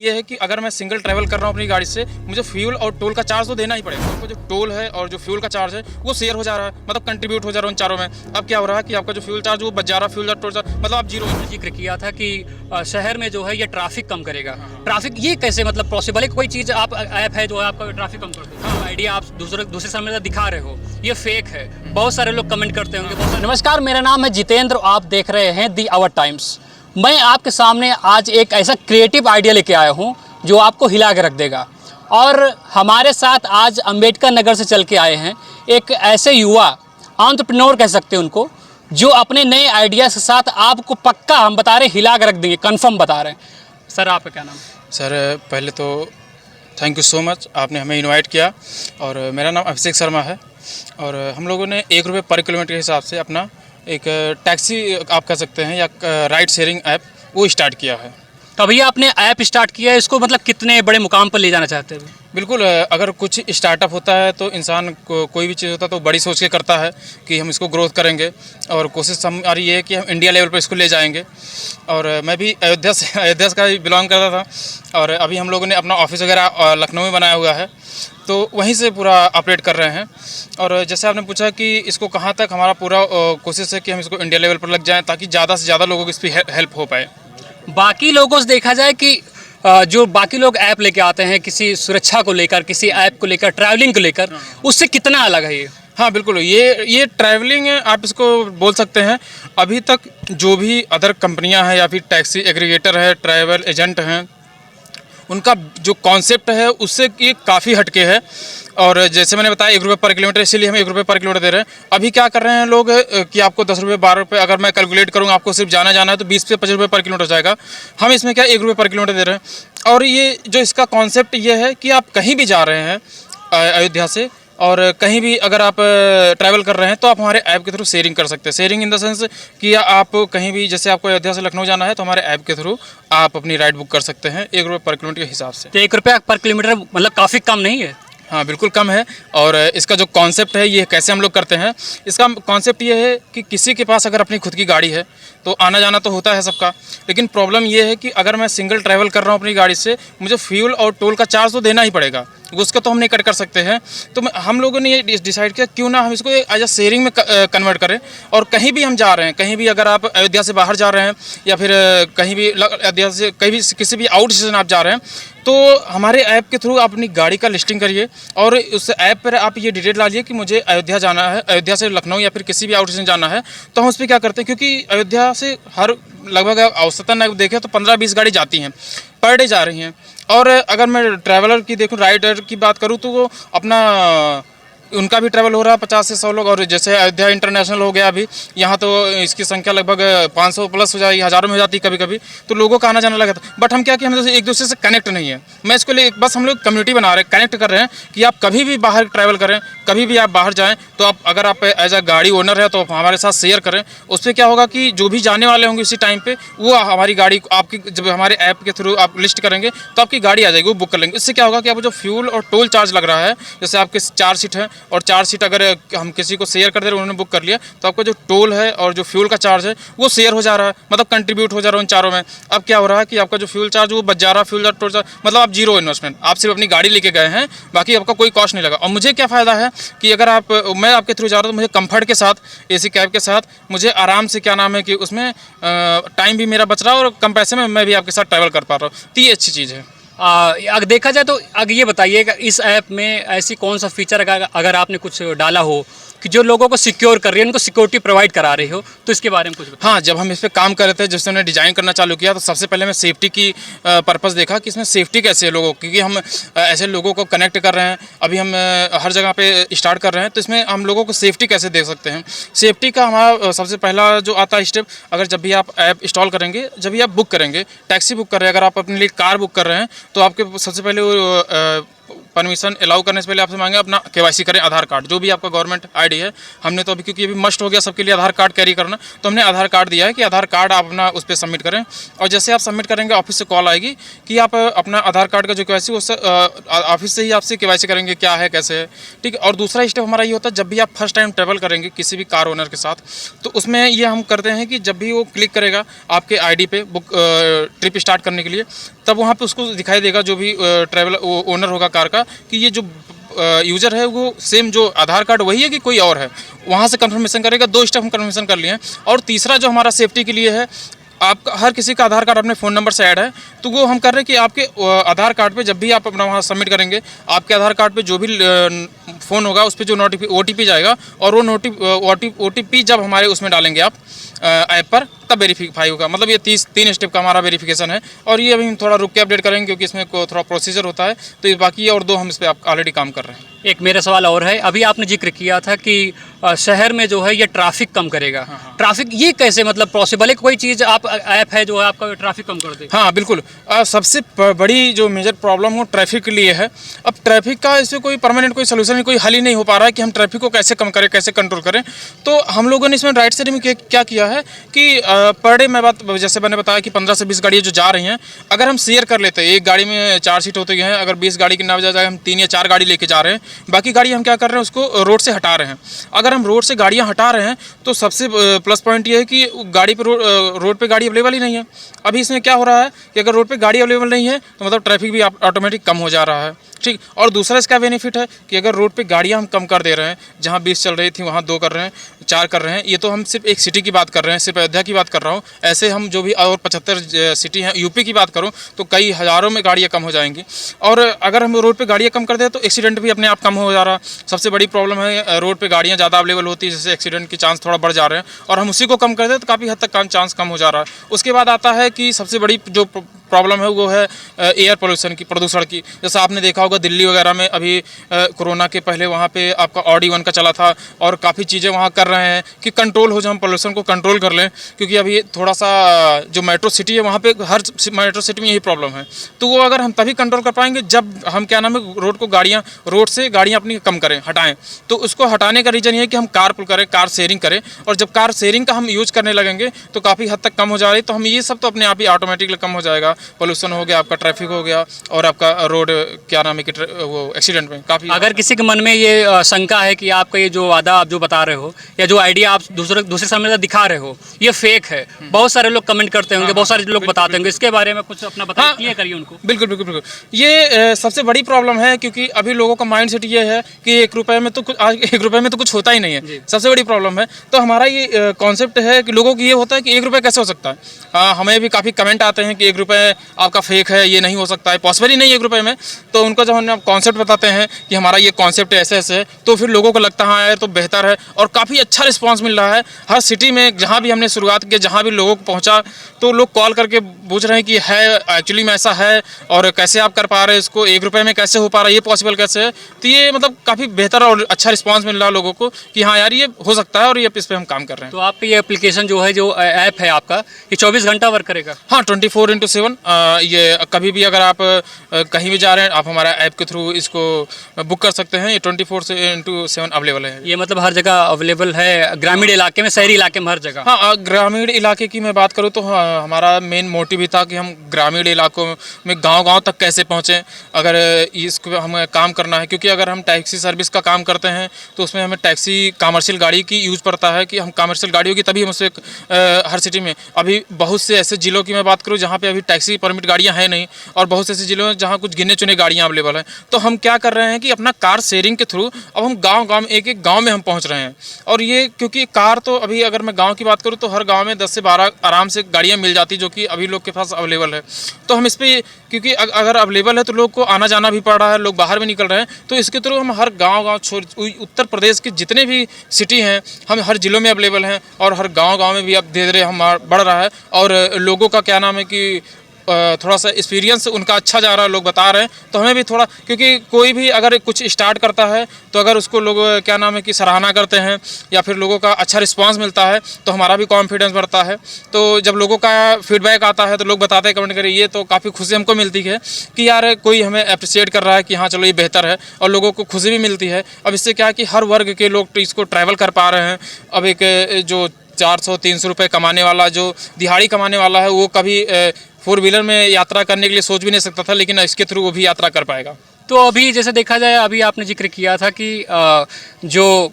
ये है कि अगर मैं सिंगल ट्रैवल कर रहा हूँ अपनी गाड़ी से, मुझे फ्यूल और टोल का चार्ज तो देना ही पड़ेगा। आपको जो टोल है और जो फ्यूल का चार्ज है वो शेयर हो जा रहा है, मतलब कंट्रीब्यूट हो जा रहा है उन चारों में। अब क्या हो रहा है कि आपका जो फ्यूल चार्ज वो बच जा रहा है, फ्यूल और टोल चार्ज मतलब आप जीरो। जिक्र किया था कि शहर में जो है ये ट्रैफिक कम करेगा। ट्रैफिक ये कैसे मतलब पॉसिबल है? कोई चीज़ आप ऐप है जो है आपका ट्रैफिक कम कर दे, आइडिया आप दूसरे सामने दिखा रहे हो, ये फेक है। बहुत सारे लोग कमेंट करते होंगे। नमस्कार, मेरा नाम है जितेंद्र, आप देख रहे हैं दी आवर टाइम्स। मैं आपके सामने आज एक ऐसा क्रिएटिव आइडिया लेके आया हूँ जो आपको हिला के रख देगा। और हमारे साथ आज अंबेडकर नगर से चल के आए हैं एक ऐसे युवा एंटरप्रेन्योर कह सकते हैं उनको, जो अपने नए आइडियाज़ के साथ आपको पक्का हम बता रहे हैं हिला के रख देंगे, कंफर्म बता रहे हैं। सर आपका क्या नाम? सर पहले तो थैंक यू सो मच, आपने हमें इनवाइट किया। और मेरा नाम अभिषेक शर्मा है और हम लोगों ने ₹1 पर किलोमीटर के हिसाब से अपना एक टैक्सी आप कह सकते हैं या राइड शेयरिंग ऐप वो स्टार्ट किया है। तो भैया आपने ऐप स्टार्ट किया है, इसको मतलब कितने बड़े मुकाम पर ले जाना चाहते हैं? बिल्कुल, अगर कुछ स्टार्टअप होता है तो इंसान को कोई भी चीज़ होता है तो बड़ी सोच के करता है कि हम इसको ग्रोथ करेंगे, और कोशिश हमारी ये है कि हम इंडिया लेवल पर इसको ले जाएंगे। और मैं भी अयोध्या से का ही बिलोंग करता था और अभी हम लोगों ने अपना ऑफिस वगैरह लखनऊ में बनाया हुआ है, तो वहीं से पूरा ऑपरेट कर रहे हैं। और जैसे आपने पूछा कि इसको कहाँ तक, हमारा पूरा कोशिश है कि हम इसको इंडिया लेवल पर लग जाएँ ताकि ज़्यादा से ज़्यादा लोगों को इस पर हेल्प हो पाए। बाकी लोगों से देखा जाए कि जो बाकी लोग ऐप लेके आते हैं किसी सुरक्षा को लेकर, किसी ऐप को लेकर, ट्रैवलिंग को लेकर, उससे कितना अलग है ये? हाँ बिल्कुल, ये ट्रैवलिंग आप इसको बोल सकते हैं। अभी तक जो भी अदर कंपनियां हैं या फिर टैक्सी एग्रीगेटर है, ट्रैवल एजेंट हैं, उनका जो कॉन्सेप्ट है उससे ये काफ़ी हटके है। और जैसे मैंने बताया ₹1 पर किलोमीटर, इसीलिए हम ₹1 पर किलोमीटर दे रहे हैं। अभी क्या कर रहे हैं लोग कि आपको ₹10, ₹12, अगर मैं कैलकुलेट करूँगा आपको सिर्फ जाना है तो 20 से 25 रुपये पर किलोमीटर जाएगा। हम इसमें क्या ₹1 पर किलोमीटर दे रहे हैं। और ये जो इसका कॉन्सेप्ट ये है कि आप कहीं भी जा रहे हैं अयोध्या से, और कहीं भी अगर आप ट्रैवल कर रहे हैं तो आप हमारे ऐप के थ्रू शेयरिंग कर सकते हैं। शेयरिंग इन द सेंस कि आप कहीं भी, जैसे आपको अयोध्या से लखनऊ जाना है तो हमारे ऐप के थ्रू आप अपनी राइड बुक कर सकते हैं ₹1 पर किलोमीटर के हिसाब से। तो ₹1 पर किलोमीटर मतलब काफ़ी कम नहीं है? हाँ बिल्कुल कम है। और इसका जो कॉन्सेप्ट है ये कैसे हम लोग करते हैं, इसका कॉन्सेप्ट ये है कि किसी के पास अगर अपनी खुद की गाड़ी है तो आना जाना तो होता है सबका, लेकिन प्रॉब्लम ये है कि अगर मैं सिंगल ट्रैवल कर रहा हूँ अपनी गाड़ी से, मुझे फ्यूल और टोल का चार्ज तो देना ही पड़ेगा, उसका तो हम नहीं कट कर सकते हैं। तो हम लोगों ने ये डिसाइड किया क्यों ना हम इसको एज अ शेयरिंग में कन्वर्ट करें। और कहीं भी हम जा रहे हैं, कहीं भी अगर आप अयोध्या से बाहर जा रहे हैं या फिर कहीं भी अयोध्या से कहीं भी किसी भी आउट स्टेशन आप जा रहे हैं, तो हमारे ऐप के थ्रू आप अपनी गाड़ी का लिस्टिंग करिए और उस ऐप पर आप ये डिटेल डालिए कि मुझे अयोध्या जाना है, अयोध्या से लखनऊ या फिर किसी भी आउट स्टेशन जाना है। तो हम उस पर क्या करते हैं, क्योंकि अयोध्या से हर लगभग औसतन देखें तो 15-20 गाड़ी जाती हैं, पर डे जा रही हैं। और अगर मैं ट्रैवलर की देखूं, राइडर की बात करूं, तो वो अपना उनका भी ट्रैवल हो रहा है 50 से 100 लोग। और जैसे अयोध्या इंटरनेशनल हो गया अभी, यहाँ तो इसकी संख्या लगभग 500 प्लस हो जाएगी, हज़ारों में हो जाती है कभी कभी, तो लोगों का आना जाना लगा था। बट हम क्या कि हम एक दूसरे से कनेक्ट नहीं है। मैं इसको लिए बस हम लोग कम्युनिटी बना रहे हैं, कनेक्ट कर रहे हैं कि आप कभी भी बाहर ट्रैवल करें, कभी भी आप बाहर जाएँ तो आप, अगर आप एज अ गाड़ी ओनर है तो हमारे साथ शेयर करें। उससे क्या होगा कि जो भी जाने वाले होंगे इसी टाइम पर, वो हमारी गाड़ी आपकी जब हमारे ऐप के थ्रू आप लिस्ट करेंगे तो आपकी गाड़ी आ जाएगी, वो बुक कर लेंगे। इससे क्या होगा कि आपको जो फ्यूल और टोल चार्ज लग रहा है, जैसे आपके 4 सीट हैं और 4 सीट अगर हम किसी को शेयर कर दे रहे हैं, उन्होंने बुक कर लिया, तो आपका जो टोल है और जो फ्यूल का चार्ज है वो शेयर हो जा रहा है, मतलब कंट्रीब्यूट हो जा रहा है उन चारों में। अब क्या हो रहा है कि आपका जो फ्यूल चार्ज वो बच जा रहा है, फ्यूल और टोल चार्ज मतलब आप जीरो इन्वेस्टमेंट, आप सिर्फ अपनी गाड़ी लेके गए हैं, बाकी आपका कोई कॉस्ट नहीं लगा। और मुझे क्या फ़ायदा है कि अगर मैं आपके थ्रू जा रहा हूँ तो मुझे कंफर्ट के साथ, एसी कैब के साथ, मुझे आराम से, क्या नाम है कि उसमें टाइम भी मेरा बच रहा है और कम पैसे में मैं भी आपके साथ ट्रैवल कर पा रहा हूँ, तो ये अच्छी चीज़ है। अगर देखा जाए तो अगर ये बताइएगा, इस ऐप में ऐसी कौन सा फीचर अगर आपने कुछ डाला हो कि जो लोगों को सिक्योर कर रही है, उनको सिक्योरिटी प्रोवाइड करा रही हो, तो इसके बारे में कुछ बताइए। हाँ, जब हम इस पर काम कर रहे थे, जब से हमने डिज़ाइन करना चालू किया, तो सबसे पहले मैं सेफ्टी की पर्पस देखा कि इसमें सेफ्टी कैसे है लोगों, क्योंकि हम ऐसे लोगों को कनेक्ट कर रहे हैं। अभी हम हर जगह पे स्टार्ट कर रहे हैं, तो इसमें हम लोगों को सेफ्टी कैसे दे सकते हैं। सेफ्टी का हमारा सबसे पहला जो आता है स्टेप, अगर जब भी आप ऐप इंस्टॉल करेंगे, जब भी आप बुक करेंगे, टैक्सी बुक कर रहे हैं, अगर आप अपने लिए कार बुक कर रहे हैं, तो आपके सबसे पहले वो परमिशन अलाउ करने से पहले आपसे मांगे अपना KYC करें, आधार कार्ड, जो भी आपका गवर्नमेंट आईडी है। हमने तो अभी, क्योंकि अभी मस्ट हो गया सबके लिए आधार कार्ड कैरी करना, तो हमने आधार कार्ड दिया है कि आधार कार्ड आप अपना उस पर सबमिट करें। और जैसे आप सबमिट करेंगे, ऑफिस से कॉल आएगी कि आप अपना आधार कार्ड का जो KYC उससे ऑफिस से ही आपसे KYC करेंगे, क्या है कैसे है, ठीक है। और दूसरा स्टेप हमारा ये होता है, जब भी आप फर्स्ट टाइम ट्रैवल करेंगे किसी भी कार ओनर के साथ, तो उसमें ये हम करते हैं कि जब भी वो क्लिक करेगा आपके ID पे बुक ट्रिप स्टार्ट करने के लिए, तब वहाँ पे उसको दिखाई देगा जो भी ट्रैवल ओनर होगा कार का कि ये जो यूज़र है वो सेम जो आधार कार्ड वही है कि कोई और है। वहाँ से कंफर्मेशन करेगा। 2 स्टेप हम कंफर्मेशन कर लिए हैं। और तीसरा जो हमारा सेफ्टी के लिए है, आपका हर किसी का आधार कार्ड अपने फ़ोन नंबर से ऐड है, तो वो हम कर रहे हैं कि आपके आधार कार्ड पे जब भी आप अपना वहाँ सबमिट करेंगे, आपके आधार कार्ड पे जो भी फ़ोन होगा उस पर जो OTP जाएगा, और वो OTP जब हमारे उसमें डालेंगे आप ऐप पर, तब वेरीफाई होगा। मतलब ये 3 स्टेप का हमारा वेरिफिकेशन है। और ये अभी हम थोड़ा रुक के अपडेट करेंगे क्योंकि इसमें थोड़ा प्रोसीजर होता है, तो ये बाकी और 2 हम इस पर ऑलरेडी काम कर रहे हैं। एक मेरा सवाल और है, अभी आपने जिक्र किया था कि शहर में जो है ये ट्रैफिक कम करेगा। ट्रैफिक ये कैसे मतलब पॉसिबल है? कोई चीज़ आप ऐप है जो है आपका ट्रैफिक कम कर दे? हाँ बिल्कुल। सबसे बड़ी जो मेजर प्रॉब्लम हो ट्रैफिक के लिए है। अब ट्रैफिक का इसमें कोई परमानेंट कोई सोल्यूशन कोई हल ही नहीं हो पा रहा है कि हम ट्रैफिक को कैसे कम करें, कैसे कंट्रोल करें। तो हम लोगों ने इसमें राइट साइड में क्या किया है कि पर डे मैं बात जैसे मैंने बताया कि 15 से 20 गाड़ियाँ जो जा रही हैं, अगर हम शेयर कर लेते हैं, एक गाड़ी में 4 सीट होती हैं, अगर 20 गाड़ी की ना बजाय हम 3 या 4 गाड़ी लेके जा रहे हैं, बाकी गाड़ी हम क्या कर रहे हैं उसको रोड से हटा रहे हैं। अगर हम रोड से गाड़ियाँ हटा रहे हैं तो सबसे प्लस पॉइंट ये है कि गाड़ी पे रोड पे गाड़ी अवेलेबल ही नहीं है। अभी इसमें क्या हो रहा है कि अगर रोड पे गाड़ी अवेलेबल नहीं है तो मतलब ट्रैफिक भी ऑटोमेटिक कम हो जा रहा है। ठीक। और दूसरा इसका बेनिफिट है कि अगर रोड पे गाड़ियाँ हम कम कर दे रहे हैं, जहाँ 20 चल रही थी वहाँ 2 कर रहे हैं, 4 कर रहे हैं। ये तो हम सिर्फ एक सिटी की बात कर रहे हैं, सिर्फ अयोध्या की बात कर रहा हूँ। ऐसे हम जो भी और 75 सिटी हैं, यूपी की बात करूँ तो कई हज़ारों में गाड़ियाँ कम हो जाएंगी। और अगर हम रोड पे गाड़ियाँ कम कर दें तो एक्सीडेंट भी अपने आप कम हो जा रहा है। सबसे बड़ी प्रॉब्लम है रोड पे गाड़ियाँ ज़्यादा अवेलेबल होती है, जिससे एक्सीडेंट के चांस थोड़ा बढ़ जा रहे हैं, और हम उसी को कम कर दें तो काफ़ी हद तक चांस कम हो जा रहा है। उसके बाद आता है कि सबसे बड़ी जो प्रॉब्लम है वो है एयर पोल्यूशन की, प्रदूषण की। जैसा आपने देखा होगा दिल्ली वगैरह में अभी कोरोना के पहले वहाँ पे आपका ऑडी 1 का चला था, और काफ़ी चीज़ें वहाँ कर रहे हैं कि कंट्रोल हो जाए, हम पोल्यूशन को कंट्रोल कर लें। क्योंकि अभी थोड़ा सा जो मेट्रो सिटी है वहाँ पे हर मेट्रो सिटी में यही प्रॉब्लम है। तो वो अगर हम तभी कंट्रोल कर पाएंगे जब हम क्या नाम है रोड से गाड़ियाँ अपनी कम करें, हटाएँ। तो उसको हटाने का रीज़न ये है कि हम कारपूल करें, कार शेयरिंग करें, और जब कार शेयरिंग का हम यूज़ करने लगेंगे तो काफ़ी हद तक कम हो जा रही है। तो हम ये सब तो अपने आप ही ऑटोमेटिकली कम हो जाएगा। पोल्यूशन हो गया, आपका ट्रैफिक हो गया, और आपका रोड क्या नाम है कि वो एक्सीडेंट में काफ़ी। अगर किसी के मन में ये शंका है कि आपका ये जो वादा आप जो बता रहे हो या जो आइडिया आप दूसरे सामने दिखा रहे हो ये फेक है, बहुत सारे लोग कमेंट करते होंगे, बहुत सारे लोग बताते होंगे, इसके बारे में कुछ अपना बताइए, क्लियर करिए उनको। बिल्कुल बिल्कुल बिल्कुल। ये सबसे बड़ी प्रॉब्लम है, क्योंकि अभी लोगों का माइंड सेट ये है कि 1 रुपये में तो कुछ, आज 1 रुपये में तो कुछ होता ही नहीं है। सबसे बड़ी प्रॉब्लम है। तो हमारा ये कॉन्सेप्ट है कि लोगों को ये होता है कि 1 रुपये कैसे हो सकता है। हमें भी काफ़ी कमेंट आते हैं कि 1 रुपये आपका फेक है, ये नहीं हो सकता है, पॉसिबल ही नहीं 1 रुपये में। तो उनको जब हम कॉन्सेप्ट बताते हैं कि हमारा ये कॉन्सेप्ट ऐसे ऐसे है, तो फिर लोगों को लगता है हाँ यार तो बेहतर है, और काफ़ी अच्छा रिस्पांस मिल रहा है। हर सिटी में जहाँ भी हमने शुरुआत की, जहाँ भी लोगों को पहुँचा, तो लोग कॉल करके पूछ रहे हैं कि है एक्चुअली में ऐसा है, और कैसे आप कर पा रहे हैं इसको, 1 रुपये में कैसे हो पा रहा है, ये पॉसिबल कैसे है। तो ये मतलब काफ़ी बेहतर और अच्छा रिस्पांस मिल रहा है लोगों को कि हाँ यार ये हो सकता है, और ये इस पर हम काम कर रहे हैं। तो आपका ये एप्लीकेशन जो है, जो ऐप है आपका, ये 24 घंटा वर्क करेगा? हाँ, 24/7। ये कभी भी अगर आप कहीं भी जा रहे हैं, आप हमारा ऐप के थ्रू इसको बुक कर सकते हैं। ये 24/7 अवेलेबल है। ये मतलब हर जगह अवेलेबल है, ग्रामीण इलाके में, शहरी इलाके में, हर जगह? हाँ, ग्रामीण इलाके की मैं बात करूँ तो हाँ, हमारा मेन मोटिव भी था कि हम ग्रामीण इलाकों में गांव-गांव तक कैसे पहुँचें, अगर इसको हमें काम करना है। क्योंकि अगर हम टैक्सी सर्विस का काम करते हैं तो उसमें हमें टैक्सी कमर्शियल गाड़ी की यूज़ पड़ता है, कि हम कमर्शियल गाड़ी होगी तभी हम उसे हर सिटी में। अभी बहुत से ऐसे ज़िलों की मैं बात करूँ जहाँ पे अभी टैक्सी परमिट गाड़ियाँ हैं नहीं, और बहुत से ऐसे ज़िलों में जहाँ कुछ गिने चुने गाड़ियाँ अवेलेबल हैं। तो हम क्या कर रहे हैं कि अपना कार शेयरिंग के थ्रू अब हम गाँव-गाँव में, एक-एक गाँव में हम पहुँच रहे हैं। और ये क्योंकि कार तो अभी अगर मैं गाँव की बात करूँ तो हर गाँव में 10 से 12 आराम से गाड़ियाँ मिल जाती, जो कि अभी लोग के पास अवेलेबल है। तो हम इस पर, क्योंकि अगर अवेलेबल है तो लोग को आना जाना भी पड़ रहा है, लोग बाहर भी निकल रहे हैं, तो इसके थ्रू हम हर गाँव-गाँव उत्तर प्रदेश के जितने भी सिटी हैं हम हर जिलों में अवेलेबल हैं, और हर गाँव-गाँव में भी अब धीरे-धीरे हम बढ़ रहा है। और लोगों का क्या नाम है कि थोड़ा सा एक्सपीरियंस उनका अच्छा जा रहा है, लोग बता रहे हैं। तो हमें भी थोड़ा, क्योंकि कोई भी अगर कुछ स्टार्ट करता है तो अगर उसको लोग क्या नाम है कि सराहना करते हैं, या फिर लोगों का अच्छा रिस्पांस मिलता है, तो हमारा भी कॉन्फिडेंस बढ़ता है। तो जब लोगों का फीडबैक आता है तो लोग बताते हैं, कमेंट करें, ये तो काफ़ी खुशी हमको मिलती है कि यार कोई हमें अप्रिशिएट कर रहा है कि हाँ चलो ये बेहतर है, और लोगों को खुशी भी मिलती है। अब इससे क्या है कि हर वर्ग के लोग इसको ट्रैवल कर पा रहे हैं। अब एक जो 400-300 रुपये कमाने वाला, जो दिहाड़ी कमाने वाला है, वो कभी 4 व्हीलर में यात्रा करने के लिए सोच भी नहीं सकता था, लेकिन इसके थ्रू वो भी यात्रा कर पाएगा। तो अभी जैसे देखा जाए, अभी आपने जिक्र किया था कि जो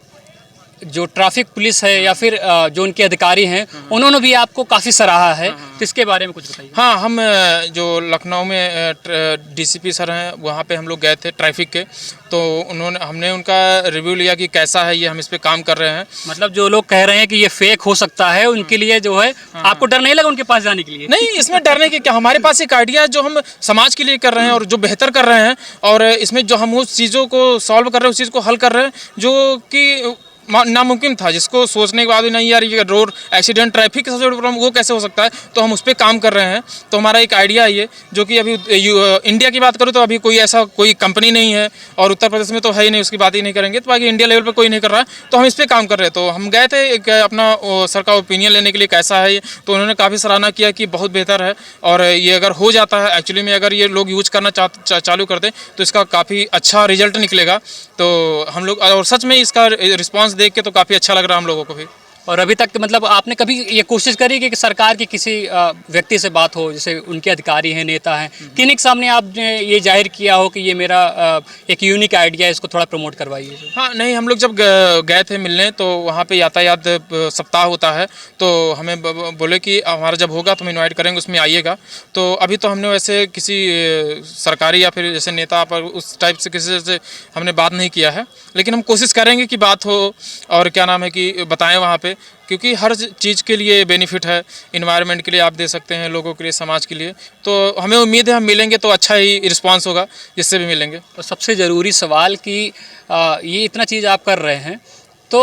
जो ट्रैफिक पुलिस है या फिर जो उनके अधिकारी हैं उन्होंने भी आपको काफ़ी सराहा है, तो इसके बारे में कुछ बताइए। हाँ, हम जो लखनऊ में डीसीपी सर हैं वहाँ पे हम लोग गए थे ट्रैफिक के, तो हमने उनका रिव्यू लिया कि कैसा है ये, हम इस पे काम कर रहे हैं। मतलब जो लोग कह रहे हैं कि ये फेक हो सकता है, उनके लिए जो है आपको डर नहीं लगा उनके पास जाने के लिए? नहीं, इसमें डरने की क्या, हमारे पास एक आइडिया है जो हम समाज के लिए कर रहे हैं और जो बेहतर कर रहे हैं, और इसमें जो हम उस चीज़ों को सॉल्व कर रहे हैं, उस चीज़ को हल कर रहे हैं जो कि नामुमकिन था, जिसको सोचने के बाद भी नहीं यार ये रोड एक्सीडेंट ट्रैफिक के सबसे बड़ी प्रॉब्लम वो कैसे हो सकता है, तो हम उस पर काम कर रहे हैं। तो हमारा एक आइडिया है ये, जो कि अभी इंडिया की बात करूँ तो अभी कोई ऐसा कोई कंपनी नहीं है, और उत्तर प्रदेश में तो है ही नहीं, उसकी बात ही नहीं करेंगे, तो बाकी इंडिया लेवल पर कोई नहीं कर रहा है, तो हम इस पर काम कर रहे हैं। तो हम गए थे एक अपना सर का ओपिनियन लेने के लिए कैसा है ये, तो उन्होंने काफ़ी सराहना किया कि बहुत बेहतर है, और ये अगर हो जाता है एक्चुअली में, अगर ये लोग यूज करना चालू कर दें तो इसका काफ़ी अच्छा रिजल्ट निकलेगा। तो हम लोग, और सच में इसका रिस्पांस देख के तो काफ़ी अच्छा लग रहा है हम लोगों को भी। और अभी तक मतलब आपने कभी ये कोशिश करी कि सरकार के किसी व्यक्ति से बात हो, जैसे उनके अधिकारी हैं, नेता हैं, किन्हीं के सामने आपने ये जाहिर किया हो कि ये मेरा एक यूनिक आइडिया है, इसको थोड़ा प्रमोट करवाइए? हाँ, नहीं, हम लोग जब गए थे मिलने, तो वहाँ पे यातायात सप्ताह होता है, तो हमें बोले कि हमारा जब होगा तो हम इनवाइट करेंगे, उसमें आइएगा। तो अभी तो हमने वैसे किसी सरकारी या फिर जैसे नेता पर उस टाइप से किसी से हमने बात नहीं किया है, लेकिन हम कोशिश करेंगे कि बात हो, और क्या नाम है कि बताएं वहाँ पे, क्योंकि हर चीज़ के लिए बेनिफिट है, इन्वायरमेंट के लिए आप दे सकते हैं, लोगों के लिए, समाज के लिए। तो हमें उम्मीद है हम मिलेंगे तो अच्छा ही रिस्पांस होगा, जिससे भी मिलेंगे। और सबसे ज़रूरी सवाल कि ये इतना चीज़ आप कर रहे हैं, तो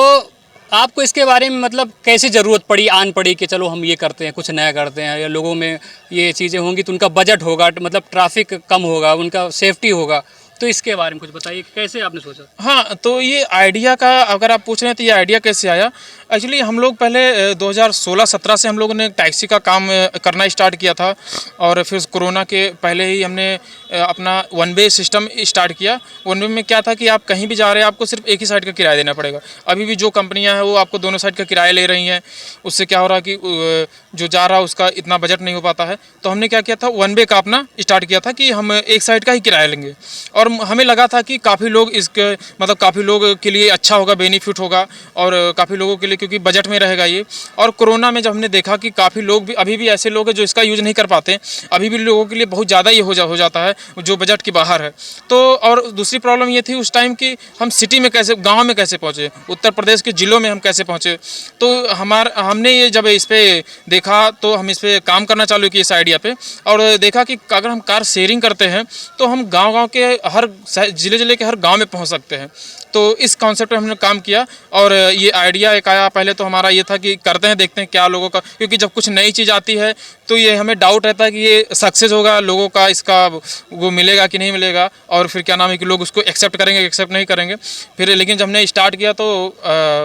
आपको इसके बारे में मतलब कैसे ज़रूरत पड़ी, आन पड़ी कि चलो हम ये करते हैं, कुछ नया करते हैं, या लोगों में ये चीज़ें होंगी तो उनका बजट होगा, मतलब ट्रैफिक कम होगा, उनका सेफ्टी होगा, तो इसके बारे में कुछ बताइए, कैसे आपने सोचा? हाँ, तो ये आइडिया का अगर आप पूछ रहे हैं तो ये आइडिया कैसे आया, एक्चुअली हम लोग पहले 2016-17 से हम लोगों ने टैक्सी का काम करना स्टार्ट किया था, और फिर कोरोना के पहले ही हमने अपना वन वे सिस्टम स्टार्ट किया। वन वे में क्या था कि आप कहीं भी जा रहे हैं, आपको सिर्फ एक ही साइड का किराया देना पड़ेगा। अभी भी जो कंपनियां हैं वो आपको दोनों साइड का किराया ले रही हैं, उससे क्या हो रहा है कि जो जा रहा है उसका इतना बजट नहीं हो पाता है। तो हमने क्या किया था, वन वे का अपना स्टार्ट किया था कि हम एक साइड का ही किराया लेंगे, और हमें लगा था कि काफ़ी लोग इसके मतलब काफ़ी लोग के लिए अच्छा होगा, बेनिफिट होगा, और काफ़ी लोगों के लिए, क्योंकि बजट में रहेगा ये। और कोरोना में जब हमने देखा कि काफ़ी लोग भी, अभी भी ऐसे लोग हैं जो इसका यूज़ नहीं कर पाते, अभी भी लोगों के लिए बहुत ज़्यादा ये हो जाता है जो बजट के बाहर है। तो और दूसरी प्रॉब्लम ये थी उस टाइम कि हम सिटी में कैसे, गाँव में कैसे पहुँचे, उत्तर प्रदेश के ज़िलों में हम कैसे पहुँचे। तो हमने ये जब इस पर देखा तो हम इस पर काम करना चालू किए, इस आइडिया पे, और देखा कि अगर हम कार शेयरिंग करते हैं तो हम गांव-गांव के हर ज़िले के हर गांव में पहुंच सकते हैं। तो इस कॉन्सेप्ट पे हमने काम किया, और ये आइडिया एक आया। पहले तो हमारा ये था कि करते हैं, देखते हैं क्या लोगों का, क्योंकि जब कुछ नई चीज़ आती है तो ये हमें डाउट रहता है कि ये सक्सेस होगा, लोगों का इसका वो मिलेगा कि नहीं मिलेगा, और फिर क्या नाम है कि लोग उसको एक्सेप्ट करेंगे, एक्सेप्ट नहीं करेंगे। फिर लेकिन जब हमने स्टार्ट किया तो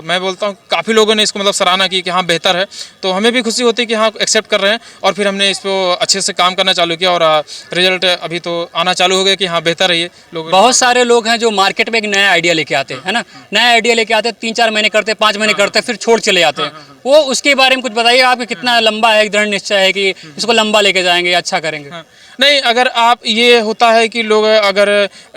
मैं बोलता हूँ काफ़ी लोगों ने इसको मतलब सराहना की कि हाँ बेहतर है, तो हमें भी खुशी होती है कि हाँ एक्सेप्ट कर रहे हैं, और फिर हमने इस पर अच्छे से काम करना चालू किया, और रिजल्ट अभी तो आना चालू हो गया कि हाँ बेहतर है ये। लोग, बहुत सारे लोग हैं जो मार्केट में एक नया आइडिया लेके आते हैं, है ना, नया आइडिया लेके आते हैं, 3-4 महीने करते हैं, 5 महीने करते हैं, फिर छोड़ चले जाते हैं। वो उसके बारे में कुछ बताइए, आपके कितना लंबा है, दृढ़ निश्चय है कि इसको लंबा लेके जाएंगे, अच्छा करेंगे? नहीं, अगर आप, ये होता है कि लोग अगर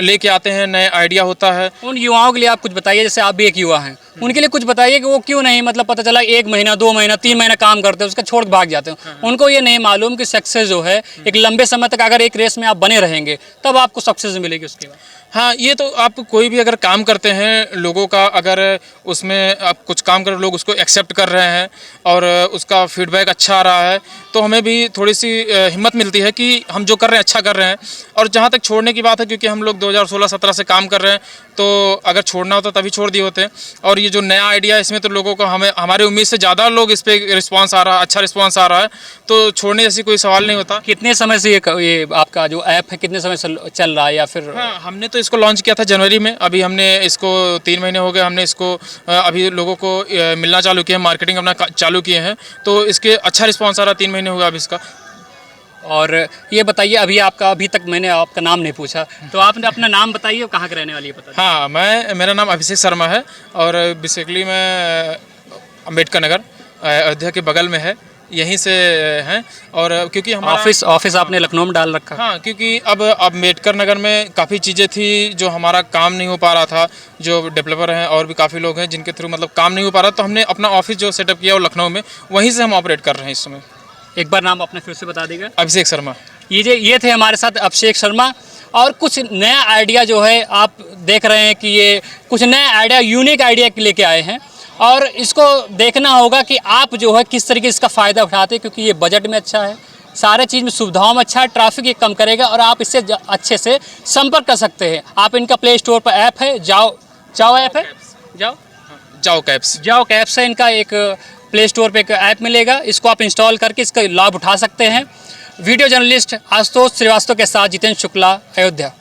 लेके आते हैं, नया आइडिया होता है, उन युवाओं के लिए आप कुछ बताइए, जैसे आप भी एक युवा हैं, उनके लिए कुछ बताइए कि वो क्यों नहीं, मतलब पता चला 1 महीना, 2 महीना, 3 महीना काम करते हैं, उसका छोड़ के भाग जाते हैं। उनको ये नहीं मालूम कि सक्सेस जो है एक लंबे समय तक, अगर एक रेस में आप बने रहेंगे तब आपको सक्सेस मिलेगी उसके बाद। हाँ, ये तो आप कोई भी अगर काम करते हैं, लोगों का अगर उसमें आप कुछ काम कर, लोग उसको एक्सेप्ट कर रहे हैं और उसका फीडबैक अच्छा आ रहा है, तो हमें भी थोड़ी सी हिम्मत मिलती है कि हम जो कर रहे हैं अच्छा कर रहे हैं। और जहाँ तक छोड़ने की बात है, क्योंकि हम लोग 2016-17 से काम कर रहे हैं, तो अगर छोड़ना होता तभी छोड़ दिए होते। और ये जो नया आइडिया है, इसमें तो लोगों को, हमें हमारी उम्मीद से ज़्यादा लोग इस पर रिस्पॉन्स आ रहा है, अच्छा रिस्पॉन्स आ रहा है, तो छोड़ने जैसी कोई सवाल नहीं होता। कितने समय से ये आपका जो ऐप है कितने समय से चल रहा है, या फिर? हाँ, हमने तो इसको लॉन्च किया था जनवरी में, अभी हमने इसको 3 महीने हो गए, हमने इसको अभी लोगों को मिलना चालू किया है, मार्केटिंग अपना चालू किए हैं, तो इसके अच्छा रिस्पॉन्स आ रहा है। 3 महीने हो गए अभी इसका। और ये बताइए, अभी तक मैंने आपका नाम नहीं पूछा, तो आपने अपना नाम बताइए, कहाँ के रहने वाली है पता? हाँ, मेरा नाम अभिषेक शर्मा है, और बेसिकली मैं अम्बेडकर नगर अयोध्या के बगल में है, यहीं से हैं। और क्योंकि हमारा ऑफिस आपने लखनऊ में डाल रखा है। हाँ, क्योंकि अब अम्बेडकर नगर में काफ़ी चीज़ें थी जो हमारा काम नहीं हो पा रहा था, जो डेवलपर हैं और भी काफ़ी लोग हैं जिनके थ्रू मतलब काम नहीं हो पा रहा, तो हमने अपना ऑफिस जो सेटअप किया वो लखनऊ में, वहीं से हम ऑपरेट कर रहे हैं इस समय। एक बार नाम अपना फिर से बता देगा। अभिषेक शर्मा। ये थे हमारे साथ अभिषेक शर्मा। और कुछ नया आइडिया जो है आप देख रहे हैं कि ये कुछ नया आइडिया, यूनिक आइडिया लेके आए हैं, और इसको देखना होगा कि आप जो है किस तरीके से इसका फ़ायदा उठाते हैं, क्योंकि ये बजट में अच्छा है, सारे चीज़ में सुविधाओं में अच्छा है, ट्रैफिक ये कम करेगा, और आप इससे अच्छे से संपर्क कर सकते हैं। आप इनका प्ले स्टोर पर ऐप है, जाओ ऐप है, जाओ कैब से इनका एक प्ले स्टोर पे एक ऐप मिलेगा, इसको आप इंस्टॉल करके इसका लाभ उठा सकते हैं। वीडियो जर्नलिस्ट आशुतोष श्रीवास्तव के साथ जितेंद्र शुक्ला, अयोध्या।